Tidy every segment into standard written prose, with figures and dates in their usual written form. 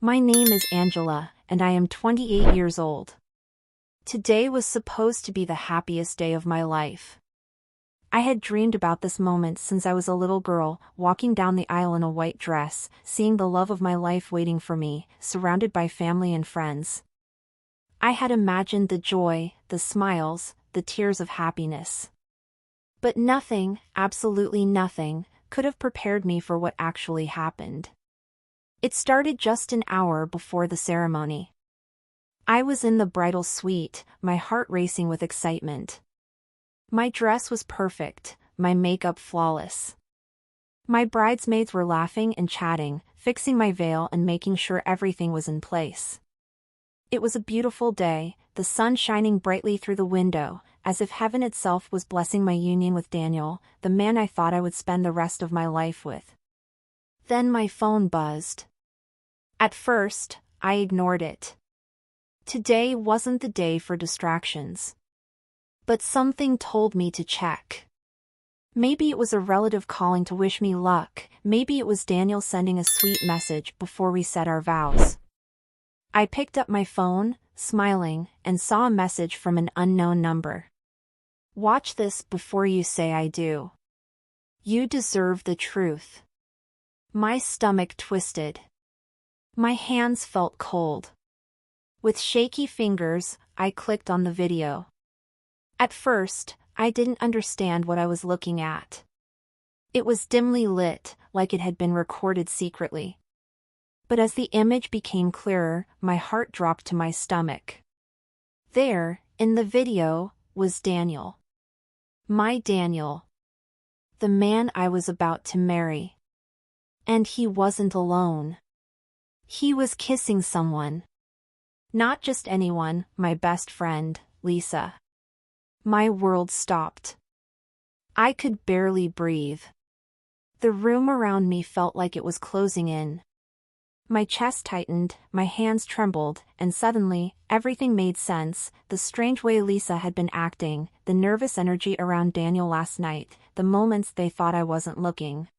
My name is Angela, and I am 28 years old. Today was supposed to be the happiest day of my life. I had dreamed about this moment since I was a little girl, walking down the aisle in a white dress, seeing the love of my life waiting for me, surrounded by family and friends. I had imagined the joy, the smiles, the tears of happiness. But nothing, absolutely nothing, could have prepared me for what actually happened. It started just an hour before the ceremony. I was in the bridal suite, my heart racing with excitement. My dress was perfect, my makeup flawless. My bridesmaids were laughing and chatting, fixing my veil and making sure everything was in place. It was a beautiful day, the sun shining brightly through the window, as if heaven itself was blessing my union with Daniel, the man I thought I would spend the rest of my life with. Then my phone buzzed. At first, I ignored it. Today wasn't the day for distractions. But something told me to check. Maybe it was a relative calling to wish me luck, maybe it was Daniel sending a sweet message before we said our vows. I picked up my phone, smiling, and saw a message from an unknown number. Watch this before you say I do. You deserve the truth. My stomach twisted. My hands felt cold. With shaky fingers, I clicked on the video. At first, I didn't understand what I was looking at. It was dimly lit, like it had been recorded secretly. But as the image became clearer, my heart dropped to my stomach. There, in the video, was Daniel. My Daniel. The man I was about to marry. And he wasn't alone. He was kissing someone. Not just anyone, my best friend, Lisa. My world stopped. I could barely breathe. The room around me felt like it was closing in. My chest tightened, my hands trembled, and suddenly, everything made sense, the strange way Lisa had been acting, the nervous energy around Daniel last night, the moments they thought I wasn't looking.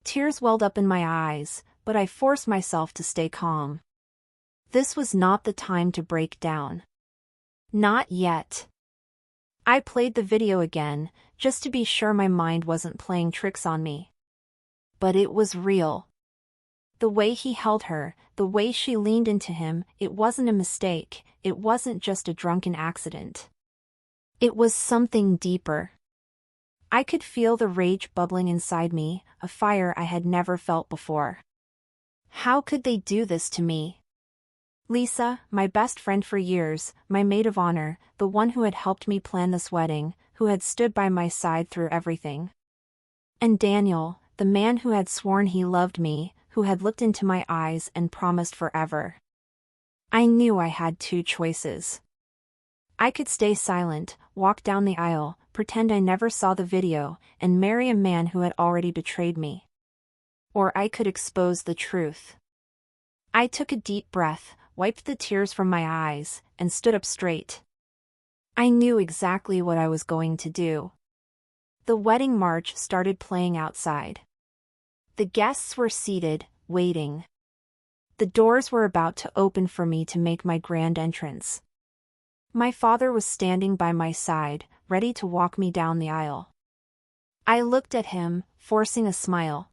Tears welled up in my eyes, but I forced myself to stay calm. This was not the time to break down. Not yet. I played the video again, just to be sure my mind wasn't playing tricks on me. But it was real. The way he held her, the way she leaned into him, it wasn't a mistake, it wasn't just a drunken accident. It was something deeper. I could feel the rage bubbling inside me, a fire I had never felt before. How could they do this to me? Lisa, my best friend for years, my maid of honor, the one who had helped me plan this wedding, who had stood by my side through everything. And Daniel, the man who had sworn he loved me, who had looked into my eyes and promised forever. I knew I had two choices. I could stay silent, walk down the aisle, pretend I never saw the video, and marry a man who had already betrayed me. Or I could expose the truth. I took a deep breath, wiped the tears from my eyes, and stood up straight. I knew exactly what I was going to do. The wedding march started playing outside. The guests were seated, waiting. The doors were about to open for me to make my grand entrance. My father was standing by my side, ready to walk me down the aisle. I looked at him, forcing a smile.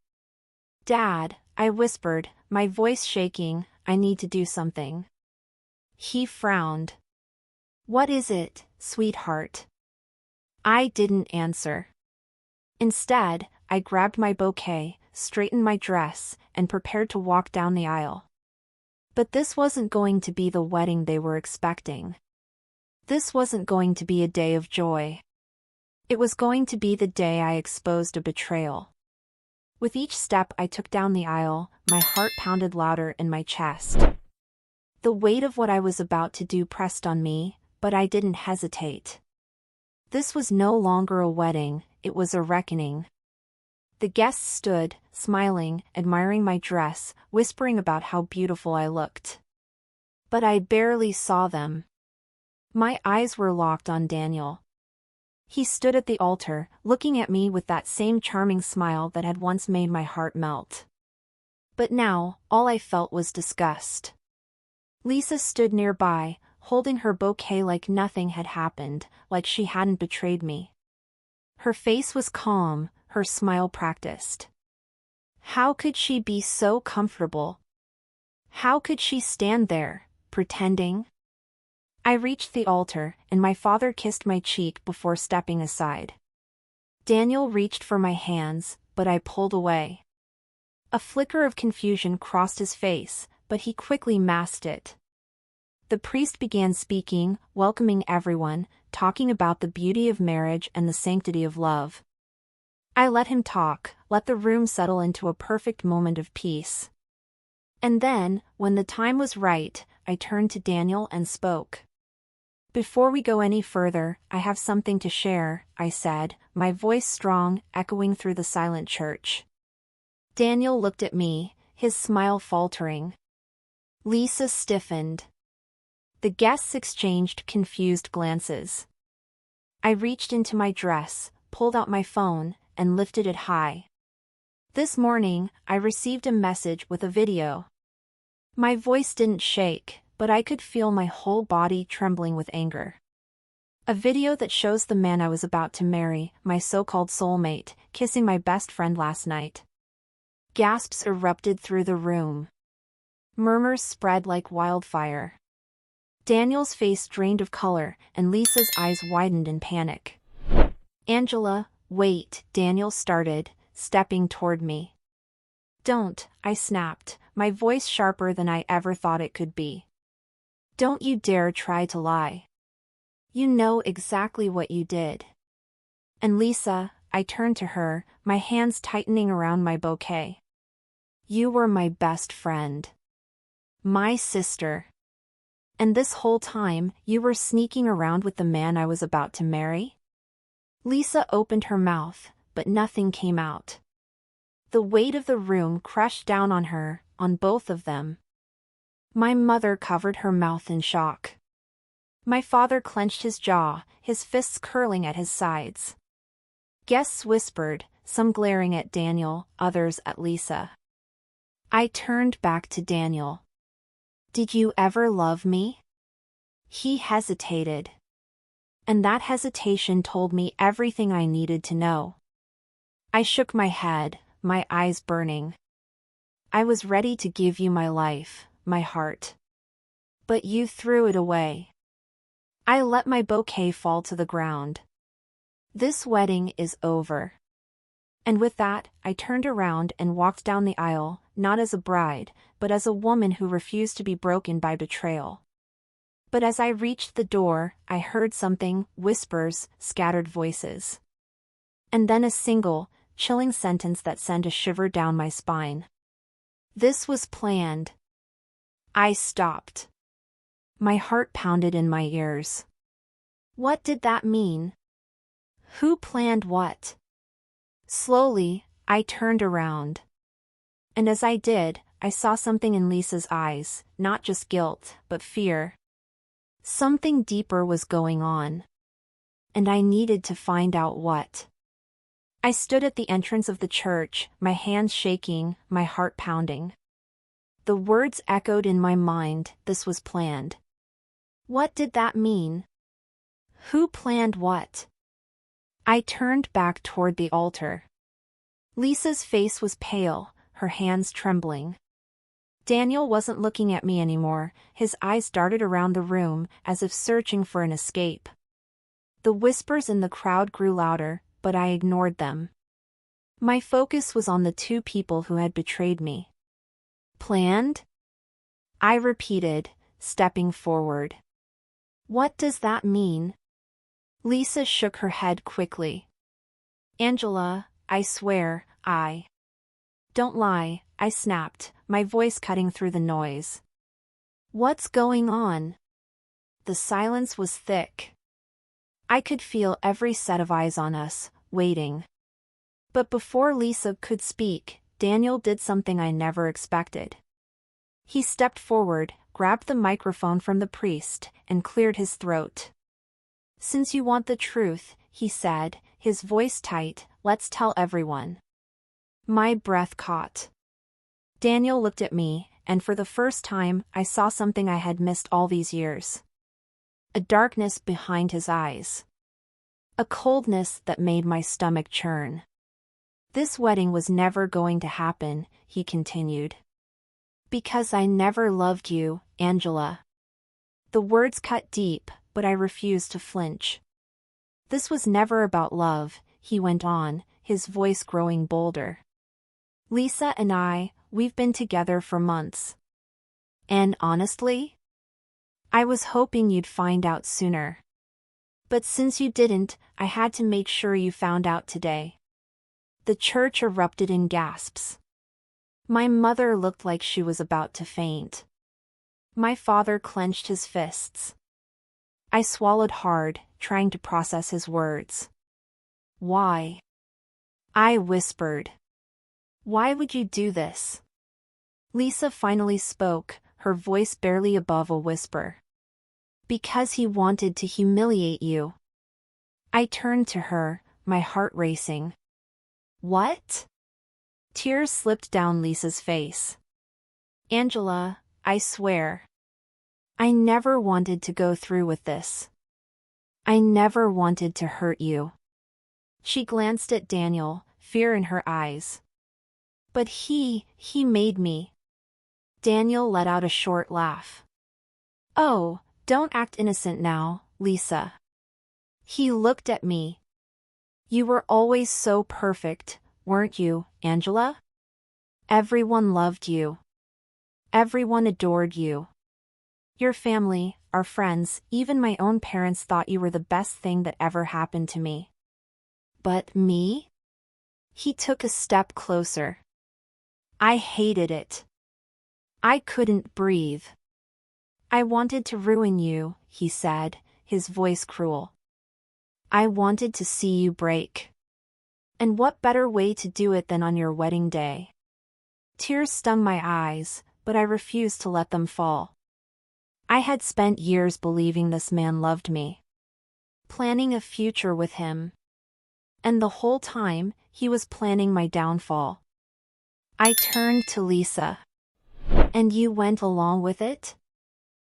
"Dad," I whispered, my voice shaking, "I need to do something." He frowned. "What is it, sweetheart?" I didn't answer. Instead, I grabbed my bouquet, straightened my dress, and prepared to walk down the aisle. But this wasn't going to be the wedding they were expecting. This wasn't going to be a day of joy. It was going to be the day I exposed a betrayal. With each step I took down the aisle, my heart pounded louder in my chest. The weight of what I was about to do pressed on me, but I didn't hesitate. This was no longer a wedding, it was a reckoning. The guests stood, smiling, admiring my dress, whispering about how beautiful I looked. But I barely saw them. My eyes were locked on Daniel. He stood at the altar, looking at me with that same charming smile that had once made my heart melt. But now, all I felt was disgust. Lisa stood nearby, holding her bouquet like nothing had happened, like she hadn't betrayed me. Her face was calm, her smile practiced. How could she be so comfortable? How could she stand there, pretending? I reached the altar, and my father kissed my cheek before stepping aside. Daniel reached for my hands, but I pulled away. A flicker of confusion crossed his face, but he quickly masked it. The priest began speaking, welcoming everyone, talking about the beauty of marriage and the sanctity of love. I let him talk, let the room settle into a perfect moment of peace. And then, when the time was right, I turned to Daniel and spoke. "Before we go any further, I have something to share," I said, my voice strong, echoing through the silent church. Daniel looked at me, his smile faltering. Lisa stiffened. The guests exchanged confused glances. I reached into my dress, pulled out my phone, and lifted it high. This morning, I received a message with a video. My voice didn't shake, but I could feel my whole body trembling with anger. A video that shows the man I was about to marry, my so-called soulmate, kissing my best friend last night. Gasps erupted through the room. Murmurs spread like wildfire. Daniel's face drained of color, and Lisa's eyes widened in panic. "Angela, wait," Daniel started, stepping toward me. "Don't," I snapped, my voice sharper than I ever thought it could be. "Don't you dare try to lie. You know exactly what you did." And Lisa, I turned to her, my hands tightening around my bouquet. "You were my best friend. My sister. And this whole time, you were sneaking around with the man I was about to marry?" Lisa opened her mouth, but nothing came out. The weight of the room crushed down on her, on both of them. My mother covered her mouth in shock. My father clenched his jaw, his fists curling at his sides. Guests whispered, some glaring at Daniel, others at Lisa. I turned back to Daniel. "Did you ever love me?" He hesitated. And that hesitation told me everything I needed to know. I shook my head, my eyes burning. "I was ready to give you my life, my heart. But you threw it away." I let my bouquet fall to the ground. "This wedding is over." And with that, I turned around and walked down the aisle, not as a bride, but as a woman who refused to be broken by betrayal. But as I reached the door, I heard something, whispers, scattered voices. And then a single, chilling sentence that sent a shiver down my spine. "This was planned." I stopped. My heart pounded in my ears. What did that mean? Who planned what? Slowly, I turned around. And as I did, I saw something in Lisa's eyes, not just guilt, but fear. Something deeper was going on. And I needed to find out what. I stood at the entrance of the church, my hands shaking, my heart pounding. The words echoed in my mind, this was planned. What did that mean? Who planned what? I turned back toward the altar. Lisa's face was pale, her hands trembling. Daniel wasn't looking at me anymore, his eyes darted around the room, as if searching for an escape. The whispers in the crowd grew louder, but I ignored them. My focus was on the two people who had betrayed me. Planned? I repeated, stepping forward. What does that mean? Lisa shook her head quickly. Angela, I swear, I don't lie, I snapped, my voice cutting through the noise. What's going on? The silence was thick. I could feel every set of eyes on us, waiting. But before Lisa could speak, Daniel did something I never expected. He stepped forward, grabbed the microphone from the priest, and cleared his throat. Since you want the truth, he said, his voice tight, let's tell everyone. My breath caught. Daniel looked at me, and for the first time, I saw something I had missed all these years. A darkness behind his eyes. A coldness that made my stomach churn. This wedding was never going to happen, he continued. Because I never loved you, Angela. The words cut deep, but I refused to flinch. This was never about love, he went on, his voice growing bolder. Lisa and we've been together for months. And honestly, I was hoping you'd find out sooner. But since you didn't, I had to make sure you found out today. The church erupted in gasps. My mother looked like she was about to faint. My father clenched his fists. I swallowed hard, trying to process his words. Why? I whispered. Why would you do this? Lisa finally spoke, her voice barely above a whisper. Because he wanted to humiliate you. I turned to her, my heart racing. What? Tears slipped down Lisa's face. Angela, I swear. I never wanted to go through with this. I never wanted to hurt you. She glanced at Daniel, fear in her eyes. But he made me. Daniel let out a short laugh. Oh, don't act innocent now, Lisa. He looked at me. You were always so perfect, weren't you, Angela? Everyone loved you. Everyone adored you. Your family, our friends, even my own parents thought you were the best thing that ever happened to me. But me? He took a step closer. I hated it. I couldn't breathe. I wanted to ruin you, he said, his voice cruel. I wanted to see you break. And what better way to do it than on your wedding day? Tears stung my eyes, but I refused to let them fall. I had spent years believing this man loved me. Planning a future with him. And the whole time, he was planning my downfall. I turned to Lisa. And you went along with it?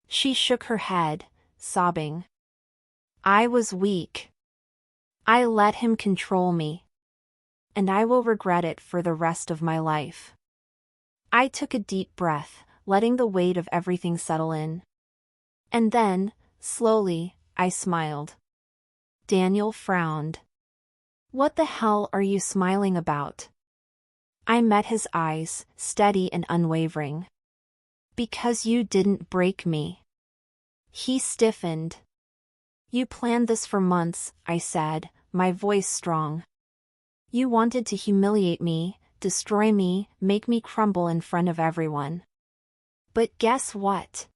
She shook her head, sobbing. I was weak. I let him control me. And I will regret it for the rest of my life. I took a deep breath, letting the weight of everything settle in. And then, slowly, I smiled. Daniel frowned. What the hell are you smiling about? I met his eyes, steady and unwavering. Because you didn't break me. He stiffened. You planned this for months, I said, my voice strong. You wanted to humiliate me, destroy me, make me crumble in front of everyone. But guess what?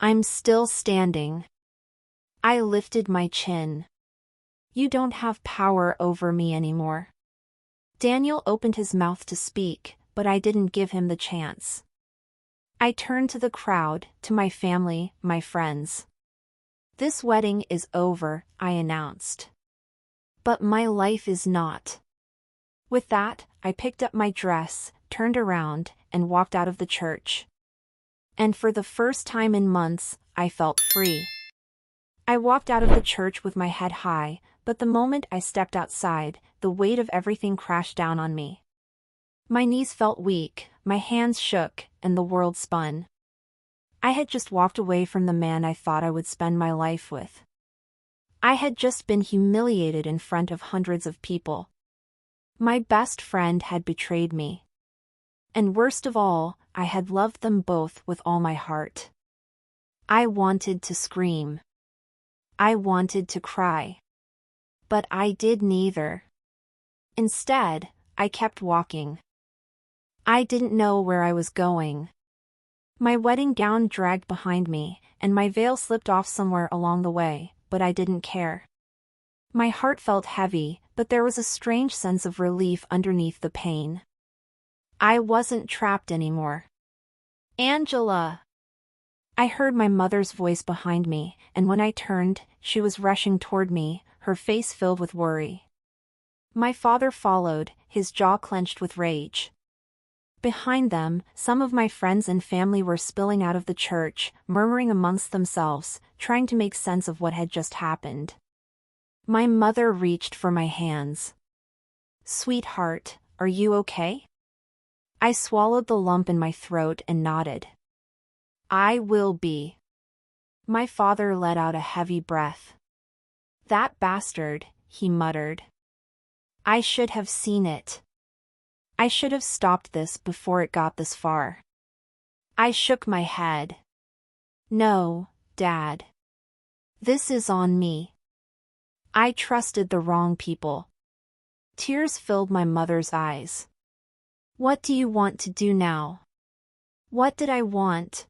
I'm still standing. I lifted my chin. You don't have power over me anymore. Daniel opened his mouth to speak, but I didn't give him the chance. I turned to the crowd, to my family, my friends. This wedding is over, I announced. But my life is not. With that, I picked up my dress, turned around, and walked out of the church. And for the first time in months, I felt free. I walked out of the church with my head high, but the moment I stepped outside, the weight of everything crashed down on me. My knees felt weak, my hands shook, and the world spun. I had just walked away from the man I thought I would spend my life with. I had just been humiliated in front of hundreds of people. My best friend had betrayed me. And worst of all, I had loved them both with all my heart. I wanted to scream. I wanted to cry. But I did neither. Instead, I kept walking. I didn't know where I was going. My wedding gown dragged behind me, and my veil slipped off somewhere along the way, but I didn't care. My heart felt heavy, but there was a strange sense of relief underneath the pain. I wasn't trapped anymore. Angela! I heard my mother's voice behind me, and when I turned, she was rushing toward me, her face filled with worry. My father followed, his jaw clenched with rage. Behind them, some of my friends and family were spilling out of the church, murmuring amongst themselves, trying to make sense of what had just happened. My mother reached for my hands. "Sweetheart, are you okay?" I swallowed the lump in my throat and nodded. "I will be." My father let out a heavy breath. "That bastard," he muttered. "I should have seen it. I should have stopped this before it got this far." I shook my head. "No, Dad. This is on me. I trusted the wrong people." Tears filled my mother's eyes. "What do you want to do now?" What did I want?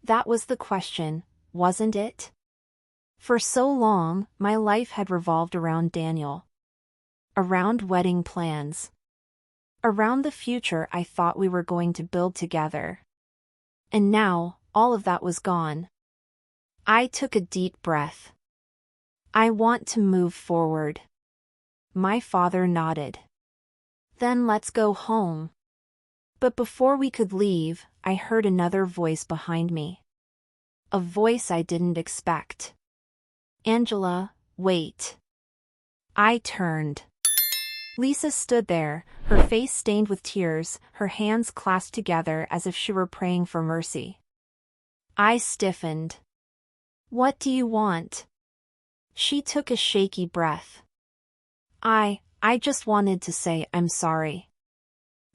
That was the question, wasn't it? For so long, my life had revolved around Daniel. Around wedding plans. Around the future I thought we were going to build together. And now, all of that was gone. I took a deep breath. "I want to move forward." My father nodded. "Then let's go home." But before we could leave, I heard another voice behind me. A voice I didn't expect. "Angela, wait." I turned. Lisa stood there, her face stained with tears, her hands clasped together as if she were praying for mercy. I stiffened. "What do you want?" She took a shaky breath. I just wanted to say I'm sorry."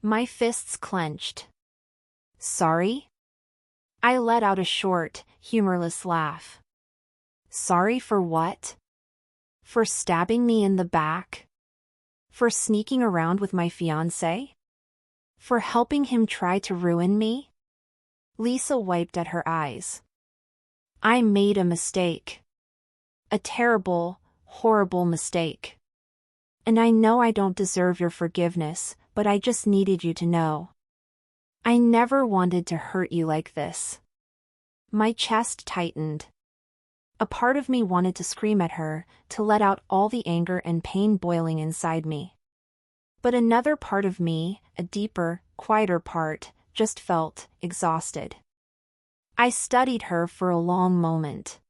My fists clenched. "Sorry?" I let out a short, humorless laugh. "Sorry for what? For stabbing me in the back? For sneaking around with my fiancé? For helping him try to ruin me?" Lisa wiped at her eyes. "I made a mistake. A terrible, horrible mistake. And I know I don't deserve your forgiveness, but I just needed you to know. I never wanted to hurt you like this." My chest tightened. A part of me wanted to scream at her, to let out all the anger and pain boiling inside me. But another part of me, a deeper, quieter part, just felt exhausted. I studied her for a long moment.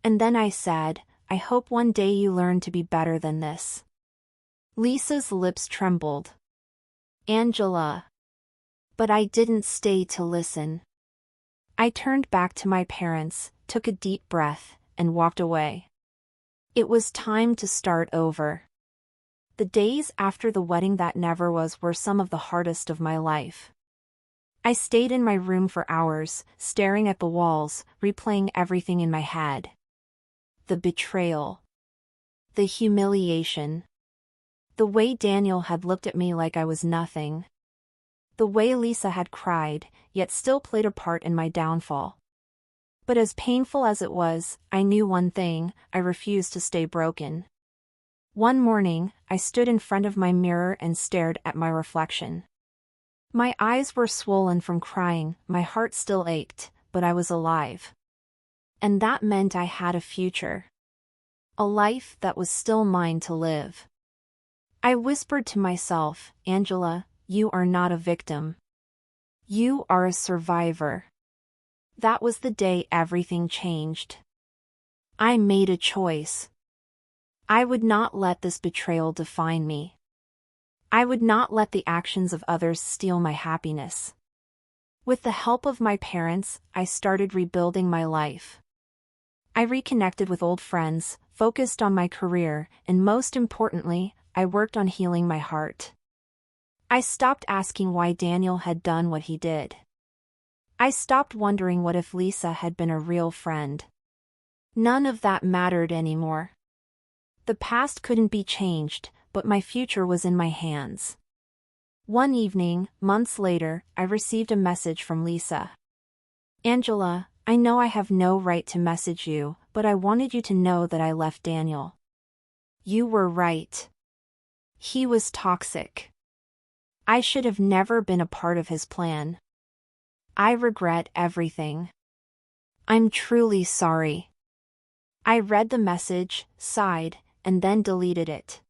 And then I said, "I hope one day you learn to be better than this." Lisa's lips trembled. "Angela." But I didn't stay to listen. I turned back to my parents, took a deep breath, and walked away. It was time to start over. The days after the wedding that never was were some of the hardest of my life. I stayed in my room for hours, staring at the walls, replaying everything in my head. The betrayal. The humiliation. The way Daniel had looked at me like I was nothing. The way Lisa had cried, yet still played a part in my downfall. But as painful as it was, I knew one thing: I refused to stay broken. One morning, I stood in front of my mirror and stared at my reflection. My eyes were swollen from crying, my heart still ached, but I was alive. And that meant I had a future. A life that was still mine to live. I whispered to myself, "Angela, you are not a victim. You are a survivor." That was the day everything changed. I made a choice. I would not let this betrayal define me. I would not let the actions of others steal my happiness. With the help of my parents, I started rebuilding my life. I reconnected with old friends, focused on my career, and most importantly, I worked on healing my heart. I stopped asking why Daniel had done what he did. I stopped wondering what if Lisa had been a real friend. None of that mattered anymore. The past couldn't be changed, but my future was in my hands. One evening, months later, I received a message from Lisa. "Angela, I know I have no right to message you, but I wanted you to know that I left Daniel. You were right. He was toxic. I should have never been a part of his plan. I regret everything. I'm truly sorry." I read the message, sighed, and then deleted it.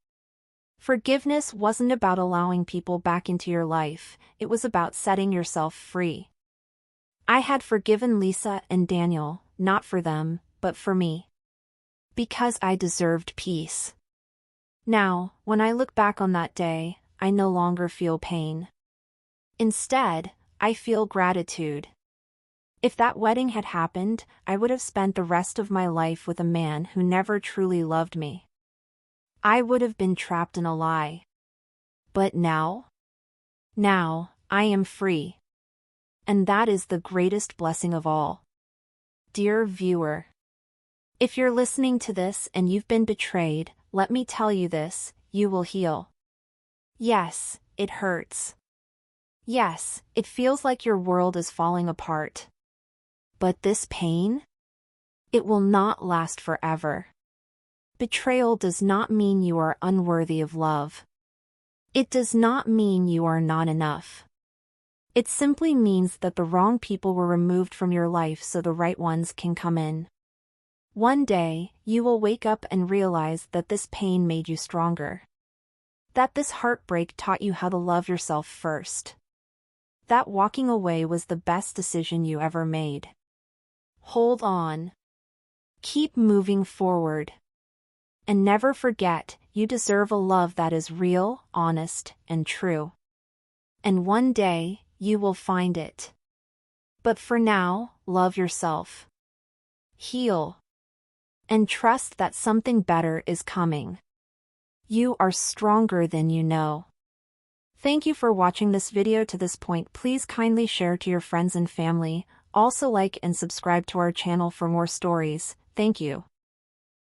Forgiveness wasn't about allowing people back into your life, it was about setting yourself free. I had forgiven Lisa and Daniel, not for them, but for me. Because I deserved peace. Now, when I look back on that day, I no longer feel pain. Instead, I feel gratitude. If that wedding had happened, I would have spent the rest of my life with a man who never truly loved me. I would have been trapped in a lie. But now? Now, I am free. And that is the greatest blessing of all. Dear viewer, if you're listening to this and you've been betrayed, let me tell you this, you will heal. Yes, it hurts. Yes, it feels like your world is falling apart. But this pain? It will not last forever. Betrayal does not mean you are unworthy of love. It does not mean you are not enough. It simply means that the wrong people were removed from your life so the right ones can come in. One day, you will wake up and realize that this pain made you stronger. That this heartbreak taught you how to love yourself first. That walking away was the best decision you ever made. Hold on. Keep moving forward. And never forget, you deserve a love that is real, honest, and true. And one day, you will find it. But for now, love yourself. Heal. And trust that something better is coming. You are stronger than you know. Thank you for watching this video to this point. Please kindly share to your friends and family. Also like and subscribe to our channel for more stories. Thank you.